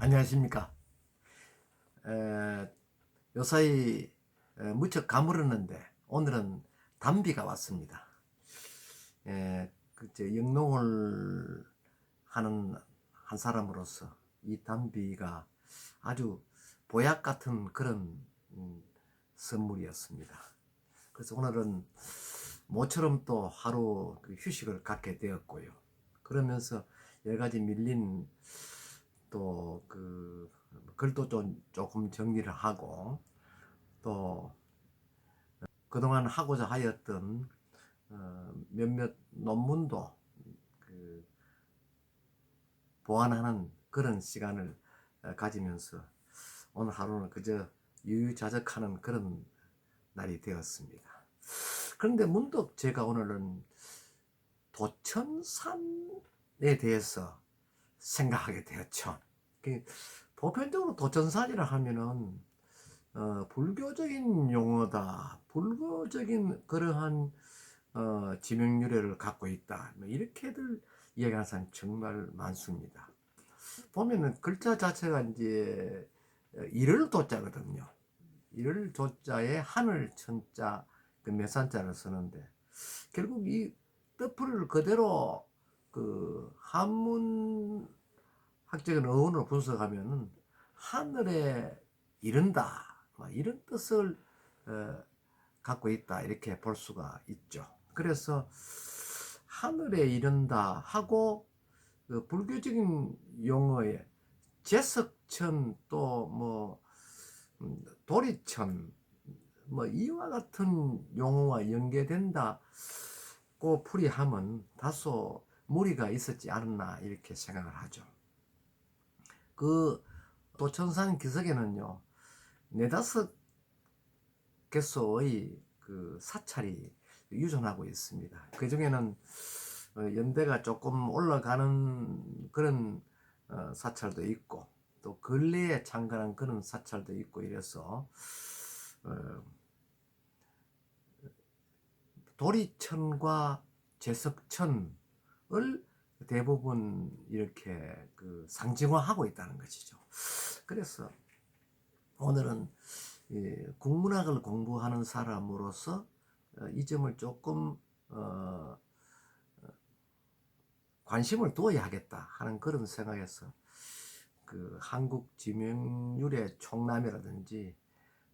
안녕하십니까. 요사이 무척 가물었는데 오늘은 단비가 왔습니다. 영농을 하는 한 사람으로서 이 단비가 아주 보약 같은 그런 선물이었습니다. 그래서 오늘은 모처럼 또 하루 휴식을 갖게 되었고요. 그러면서 여러 가지 밀린 또 글도 좀 조금 정리를 하고, 또 그동안 하고자 하였던 몇몇 논문도 보완하는 그런 시간을 가지면서 오늘 하루는 그저 유유자적하는 그런 날이 되었습니다. 그런데 문득 제가 오늘은 도천산에 대해서 생각하게 되었죠. 보편적으로 도천산이라 하면은 불교적인 용어다, 불교적인 그러한 지명유래를 갖고 있다, 뭐 이렇게들 이야기하는 사람이 정말 많습니다. 보면은 글자 자체가 이제 이를 도자거든요. 이를 도자에 하늘 천자, 그 몇산자를 쓰는데, 결국 이 뜻풀을 그대로 한문 학적인 어원으로 분석하면은 하늘에 이른다, 이런 뜻을 갖고 있다, 이렇게 볼 수가 있죠. 그래서 하늘에 이른다 하고 불교적인 용어에 제석천, 또 도리천, 이와 같은 용어와 연계된다고 풀이하면 다소 무리가 있었지 않았나 이렇게 생각을 하죠. 도천산 기슭에는요, 네다섯 개소의 사찰이 유존하고 있습니다. 그 중에는 연대가 조금 올라가는 그런 사찰도 있고, 또 근래에 창건한 그런 사찰도 있고, 이래서 도리천과 제석천을 대부분 이렇게 상징화하고 있다는 것이죠. 그래서 오늘은 국문학을 공부하는 사람으로서 이 점을 조금 관심을 두어야 하겠다 하는 그런 생각에서 한국 지명유래 총남이라든지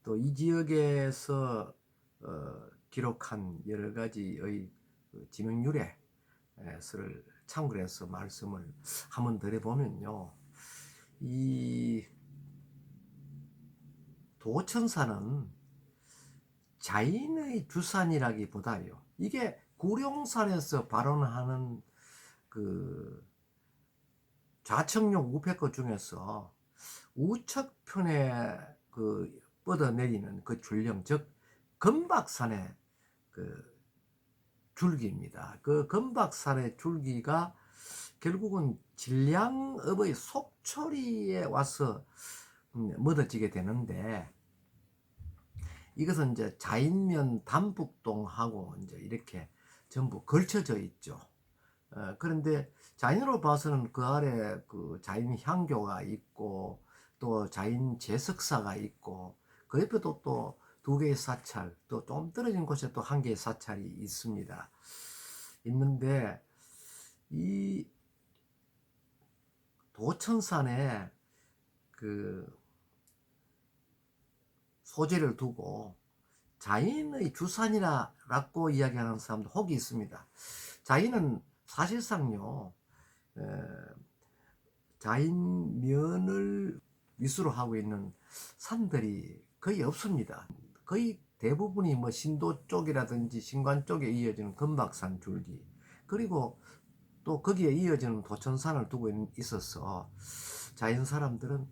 또 이 지역에서 기록한 여러 가지의 지명유래를 참고를 해서 말씀을 한번 드려보면요, 이 도천산은 자인의 주산이라기보다요, 이게 구룡산에서 발원하는 좌측용 우패꽃 중에서 우측편에 뻗어내리는 그 줄령, 즉 금박산의 줄기입니다. 그 금박산의 줄기가 결국은 진량읍의 속초리에 와서 묻어지게 되는데, 이것은 이제 자인면 담북동하고 이제 이렇게 전부 걸쳐져 있죠. 그런데 자인으로 봐서는 그 아래 자인 향교가 있고, 또 자인 제석사가 있고, 그 옆에도 또 두 개의 사찰, 또 좀 떨어진 곳에 또 한 개의 사찰이 있습니다. 있는데 이 도천산에 소재를 두고 자인의 주산이라고 이야기하는 사람도 혹이 있습니다. 자인은 사실상요, 자인면을 위수로 하고 있는 산들이 거의 없습니다. 거의 대부분이 신도 쪽이라든지 신관 쪽에 이어지는 금박산 줄기, 그리고 또 거기에 이어지는 도천산을 두고 있어서 자인 사람들은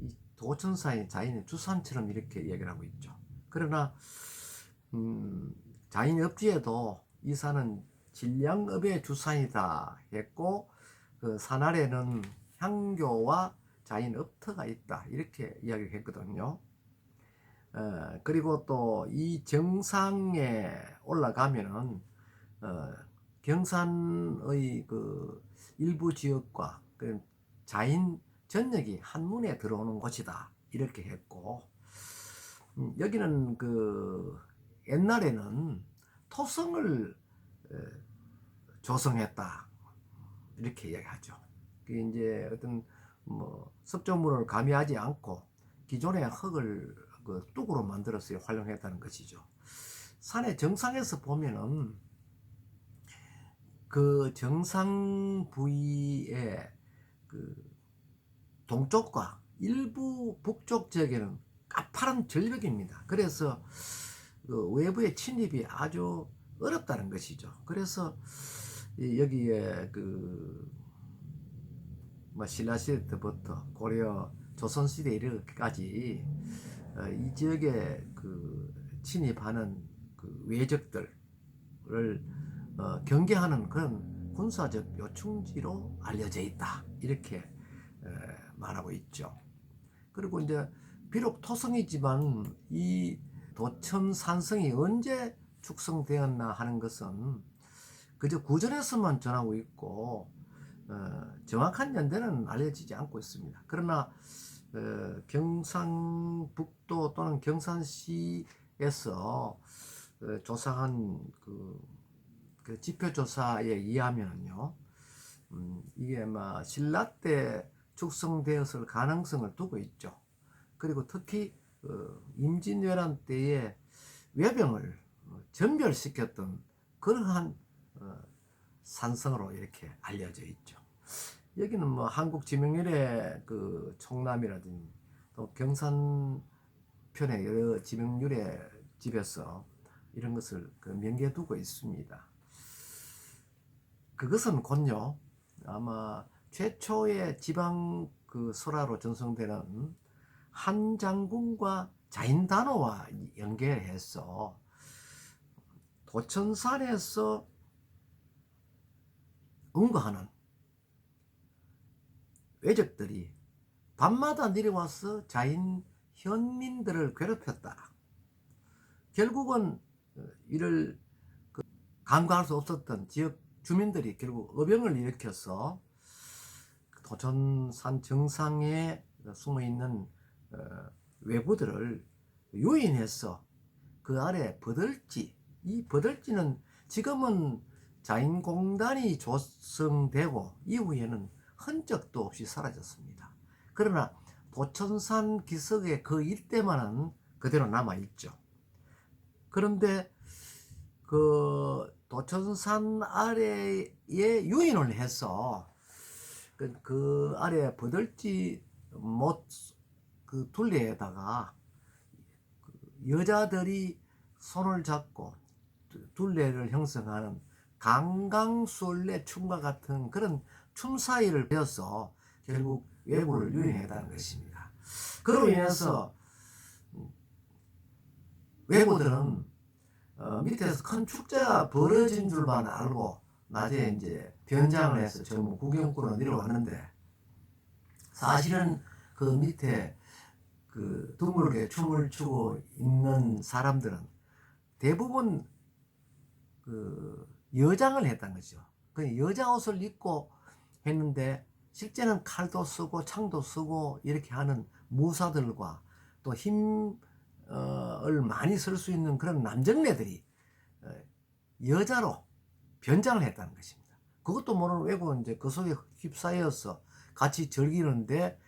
이 도천산이 자인의 주산처럼 이렇게 얘기를 하고 있죠. 그러나 자인 읍지에도 이 산은 진량읍의 주산이다 했고, 그 산 아래는 향교와 자인 읍터가 있다 이렇게 이야기를 했거든요. 그리고 또 이 정상에 올라가면은 경산의 일부 지역과 자인 전역이 한문에 들어오는 곳이다 이렇게 했고, 여기는 그 옛날에는 토성을 조성했다 이렇게 이야기하죠. 그 이제 어떤 뭐 습조물을 가미하지 않고 기존의 흙을 그 뚝으로 만들어서 활용했다는 것이죠. 산의 정상에서 보면은 그 정상 부위에 그 동쪽과 일부 북쪽 지역에는 가파른 절벽입니다. 그래서 그 외부의 침입이 아주 어렵다는 것이죠. 그래서 여기에 그 뭐 신라시대 때부터 고려 조선시대 이르기까지 이 지역에 그 침입하는 그 외적들을 경계하는 그런 군사적 요충지로 알려져 있다 이렇게 말하고 있죠. 그리고 이제 비록 토성이지만 이 도천 산성이 언제 축성되었나 하는 것은 그저 구전에서만 전하고 있고 정확한 연대는 알려지지 않고 있습니다. 그러나 경상북도 또는 경산시에서 조사한 그 지표조사에 의하면요, 이게 막 신라 때 축성되었을 가능성을 두고 있죠. 그리고 특히 임진왜란 때에 외병을 전멸시켰던 그러한 산성으로 이렇게 알려져 있죠. 여기는 뭐 한국 지명률의 그 총남이라든지 또 경산편의 여러 지명률의 집에서 이런 것을 그 명기해 두고 있습니다. 그것은 곧요 아마 최초의 지방 그 설화로 전송되는 한 장군과 자인단호와 연결해서 도천산에서 응거하는 외적들이 밤마다 내려와서 자인 현민들을 괴롭혔다. 결국은 이를 간과할 수 없었던 지역 주민들이 결국 어병을 일으켜서 도천산 정상에 숨어있는 외부들을 유인해서 그 아래 버들지, 이 버들지는 지금은 자인공단이 조성되고 이후에는 흔적도 없이 사라졌습니다. 그러나 도천산 기슭의 그 일대만은 그대로 남아있죠. 그런데 그 도천산 아래에 유인을 해서 그 아래 버들지 못 그 둘레에다가 여자들이 손을 잡고 둘레를 형성하는 강강술래 춤과 같은 그런 춤사위를 배워서 결국 외부를 유인했다는 것입니다. 그로 인해서 외부들은 밑에서 큰 축제가 벌어진 줄만 알고 낮에 이제 변장을 해서 전부 구경꾼으로 내려왔는데, 사실은 그 밑에 그 둥그렇게 춤을 추고 있는 사람들은 대부분 그 여장을 했다는 거죠. 그 여자 옷을 입고 했는데 실제는 칼도 쓰고 창도 쓰고 이렇게 하는 무사들과 또 힘을 많이 쓸 수 있는 그런 남정네들이 여자로 변장을 했다는 것입니다. 그것도 모르는 외국은 이제 그 속에 휩싸여서 같이 즐기는데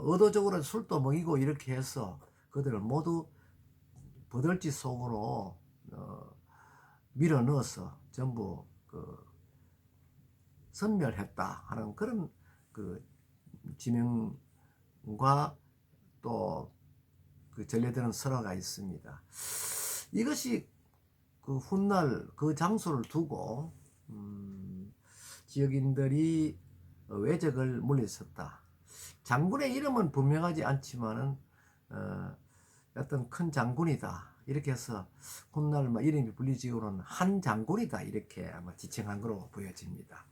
의도적으로 술도 먹이고 이렇게 해서 그들을 모두 버들지 속으로 밀어 넣어서 전부 그 선멸했다 하는 그런 그 지명과 또 그 전래되는 설화가 있습니다. 이것이 그 훗날 그 장소를 두고 지역인들이 외적을 물리쳤다. 장군의 이름은 분명하지 않지만은 어떤 큰 장군이다 이렇게 해서 훗날 뭐 이름이 불리지고는 한 장군이다 이렇게 아마 지칭한 거로 보여집니다.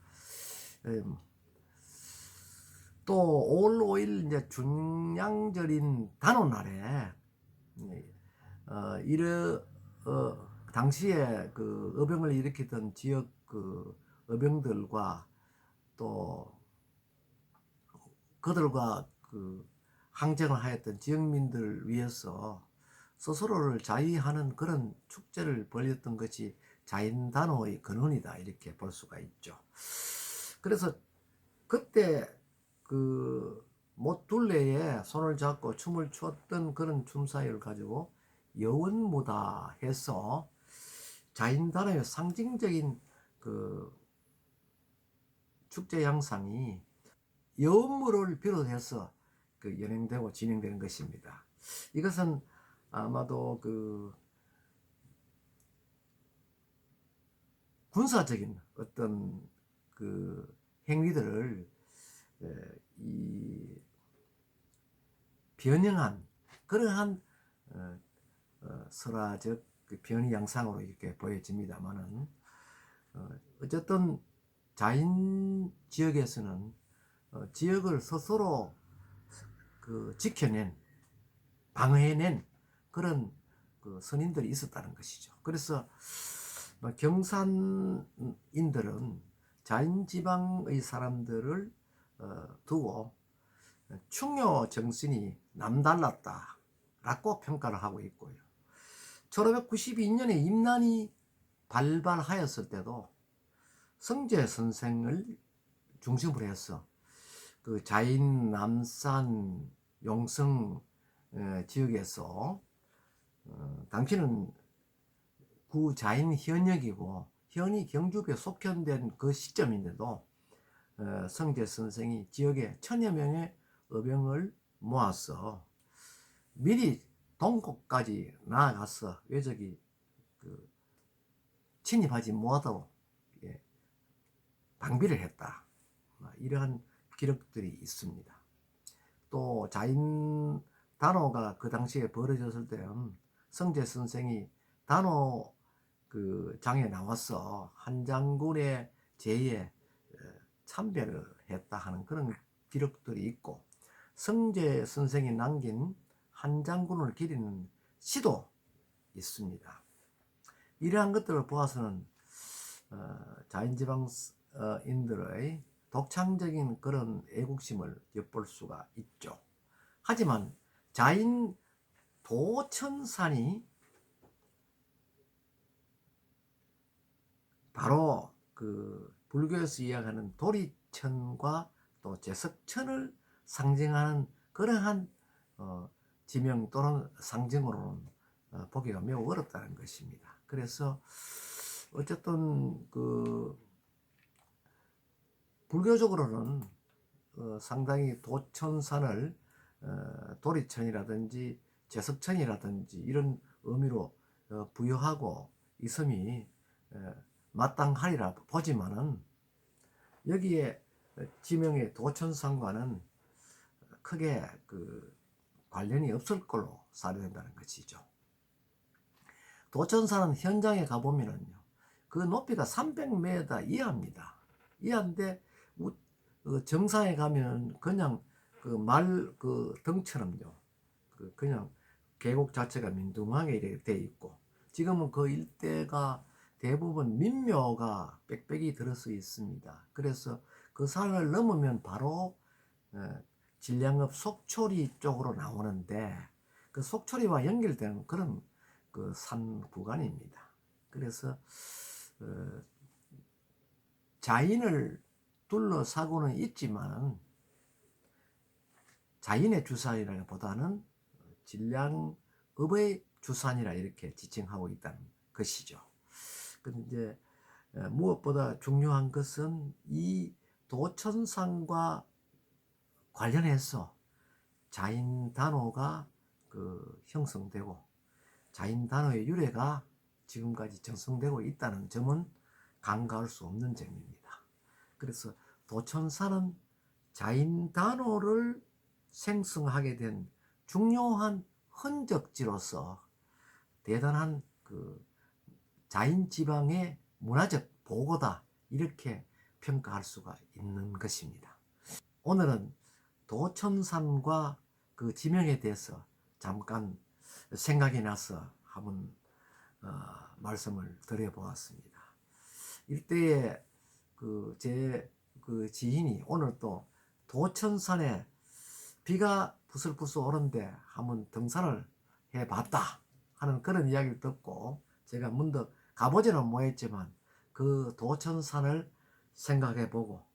또 5월 5일 이제 중양절인 단오날에 당시에 그 어병을 일으키던 지역 그 어병들과 또 그들과 그 항쟁을 하였던 지역민들을 위해서 스스로를 자위하는 그런 축제를 벌였던 것이 자인단오의 근원이다, 이렇게 볼 수가 있죠. 그래서 그때 그 못 둘레에 손을 잡고 춤을 추었던 그런 춤사위를 가지고 여원무다 해서 자인단오의 상징적인 그 축제 양상이 여원무를 비롯해서 그 연행되고 진행되는 것입니다. 이것은 아마도 그 군사적인 어떤 그 행위들을 이 변형한 그러한 설화적 그 변이 양상으로 이렇게 보여집니다만은 어쨌든 자인 지역에서는 지역을 스스로 그 지켜낸 방어해낸 그런 그 선인들이 있었다는 것이죠. 그래서 경산인들은 자인지방의 사람들을 두고 충효 정신이 남달랐다라고 평가를 하고 있고요. 1592년에 임난이 발발하였을 때도 성제 선생을 중심으로 해서 그 자인 남산 용성 지역에서 당시는 구자인 현역이고 현이 경주에 속현된 그 시점인데도 성제 선생이 지역에 1000여 명의 의병을 모아서 미리 동곡까지 나아가서 외적이 그 침입하지 못하도록 방비를 했다, 이러한 기록들이 있습니다. 또 자인 단오가 그 당시에 벌어졌을 때는 성제 선생이 단오 그 장에 나와서 한 장군의 제의에 참배를 했다 하는 그런 기록들이 있고, 성제 선생이 남긴 한 장군을 기리는 시도 있습니다. 이러한 것들을 보아서는 자인지방인들의 독창적인 그런 애국심을 엿볼 수가 있죠. 하지만 자인 도천산이 바로 그 불교에서 이야기하는 도리천과 또 제석천을 상징하는 그러한 지명 또는 상징으로는 보기가 매우 어렵다는 것입니다. 그래서 어쨌든 그 불교적으로는 상당히 도천산을 도리천이라든지 제석천이라든지 이런 의미로 부여하고 있음이 마땅하리라 보지만은 여기에 지명의 도천산과는 크게 그 관련이 없을 걸로 사료된다는 것이죠. 도천산은 현장에 가보면은요, 그 높이가 300m 이하입니다. 이하인데 정상에 가면 그냥 그 말 그 등처럼요, 그냥 계곡 자체가 민둥하게 이렇게 돼 있고, 지금은 그 일대가 대부분 민묘가 빽빽이 들어서 있습니다. 그래서 그 산을 넘으면 바로 진량읍 속초리 쪽으로 나오는데, 그 속초리와 연결되는 그런 그 산 구간입니다. 그래서 자인을 둘러싸고는 있지만 자인의 주산이라기보다는 진량읍의 주산이라 이렇게 지칭하고 있다는 것이죠. 근데 무엇보다 중요한 것은 이 도천산과 관련해서 자인단오가 그 형성되고 자인단오의 유래가 지금까지 전승되고 있다는 점은 간과할 수 없는 점입니다. 그래서 도천산은 자인단오를 생성하게 된 중요한 흔적지로서 대단한 그 자인지방의 문화적 보고다, 이렇게 평가할 수가 있는 것입니다. 오늘은 도천산과 그 지명에 대해서 잠깐 생각이 나서 한번 말씀을 드려보았습니다. 일대에 제 그 지인이 오늘 또 도천산에 비가 부슬부슬 오는데 한번 등산을 해봤다 하는 그런 이야기를 듣고 제가 문득 가보지는 못했지만 그 도천산을 생각해보고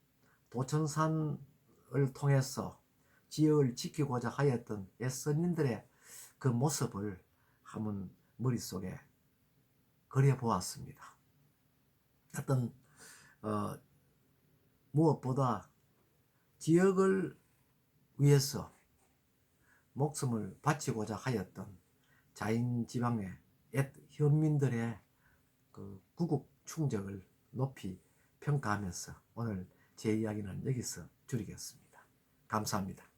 도천산을 통해서 지역을 지키고자 하였던 옛선인들의 그 모습을 한번 머릿속에 그려보았습니다. 어떤 무엇보다 지역을 위해서 목숨을 바치고자 하였던 자인지방의 옛 현민들의 그 구국 충적을 높이 평가하면서 오늘 제 이야기는 여기서 줄이겠습니다. 감사합니다.